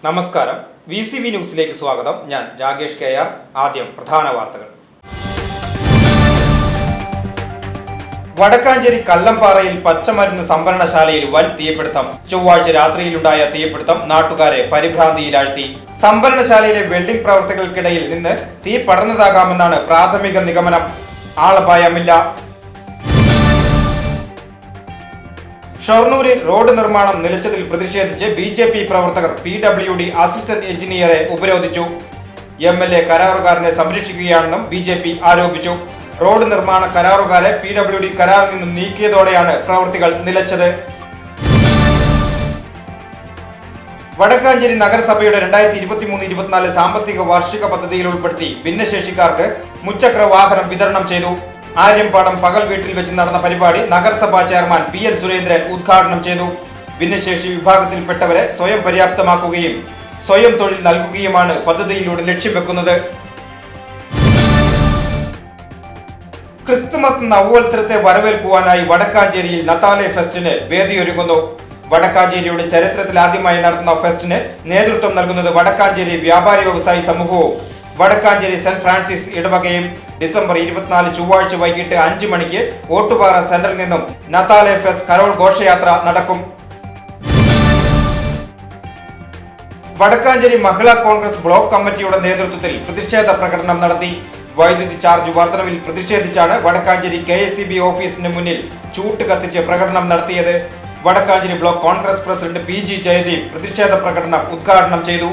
നമസ്കാരം. VCV ന്യൂസിലേക്ക് സ്വാഗതം. ഞാൻ രാകേഷ് KR. ആദ്യം പ്രധാന വാർത്തകൾ. വടക്കാഞ്ചേരി കല്ലംപാറയിൽ പച്ചമരുന്ന് സംഭരണശാലയിൽ വൻ തീപിടുത്തം. ചൊവ്വാഴ്ച രാത്രിയിലുണ്ടായ തീപിടുത്തം നാട്ടുകാരെ പരിഭ്രാന്തിയിലാഴ്ത്തി. സംഭരണശാലയിലെ വെൽഡിംഗ് പ്രവർത്തികൾക്കിടയിൽ നിന്ന് തീ പടർന്നതാകാമെന്നാണ് പ്രാഥമിക നിഗമനം. ആളപായമില്ല. ഷൊർണൂരിൽ റോഡ് നിർമ്മാണം നിലച്ചതിൽ പ്രതിഷേധിച്ച് BJP പ്രവർത്തകർ PWD അസിസ്റ്റന്റ് എഞ്ചിനീയറെ ഉപരോധിച്ചു. MLA കരാറുകാരനെ സംരക്ഷിക്കുകയാണെന്നും BJP ആരോപിച്ചു. റോഡ് നിർമ്മാണ കരാറുകാരെ PWD കരാറിൽ നിന്നും നീക്കിയതോടെയാണ് പ്രവൃത്തികൾ നിലച്ചത്. വടക്കാഞ്ചേരി നഗരസഭയുടെ 2023-24 സാമ്പത്തിക വാർഷിക പദ്ധതിയിൽ ഉൾപ്പെടുത്തി ഭിന്നശേഷിക്കാർക്ക് മുച്ചക്ര വാഹനം വിതരണം ചെയ്തു. ആര്യമ്പാടം പകൽ വീട്ടിൽ വെച്ച് നടന്ന പരിപാടി നഗരസഭാ ചെയർമാൻ PN സുരേന്ദ്രൻ ഉദ്ഘാടനം ചെയ്തു. ഭിന്നശേഷി വിഭാഗത്തിൽപ്പെട്ടവരെ സ്വയം പര്യാപ്തമാക്കുകയും സ്വയം തൊഴിൽ നൽകുകയുമാണ് പദ്ധതിയിലൂടെ ലക്ഷ്യം വെക്കുന്നത്. ക്രിസ്തുമസ് നവവത്സരത്തെ വരവേൽക്കുവാനായി വടക്കാഞ്ചേരിയിൽ നതാലെ ഫെസ്റ്റിന് വേദിയൊരുങ്ങുന്നു. വടക്കാഞ്ചേരിയുടെ ചരിത്രത്തിൽ ആദ്യമായി നടത്തുന്ന ഫെസ്റ്റിന് നേതൃത്വം നൽകുന്നത് വടക്കാഞ്ചേരി വ്യാപാരി വ്യവസായി സമൂഹവും വടക്കാഞ്ചേരി സെന്റ് ഫ്രാൻസിസ് ഇടവകയും. ഡിസംബർ 24 ചൊവ്വാഴ്ച വൈകിട്ട് 5 മണിക്ക് ഓട്ടുപാറ സെന്ററിൽ നിന്നും നതാലെ ഫെസ്റ്റ് കരോൾ ഘോഷയാത്ര നടക്കും. വടക്കാഞ്ചേരി മഹിളാ കോൺഗ്രസ് ബ്ലോക്ക് കമ്മിറ്റിയുടെ നേതൃത്വത്തിൽ പ്രതിഷേധ പ്രകടനം നടത്തി. വൈദ്യുതി ചാർജ് വർധനവിൽ പ്രതിഷേധിച്ചാണ് വടക്കാഞ്ചേരി KSEB ഓഫീസിന് മുന്നിൽ ചൂട്ട് കത്തിച്ച് പ്രകടനം നടത്തിയത്. Vadakkanchery block Congress president PG Jayadeep പ്രതിഷേധ പ്രകടനം ഉദ്ഘാടനം ചെയ്തു.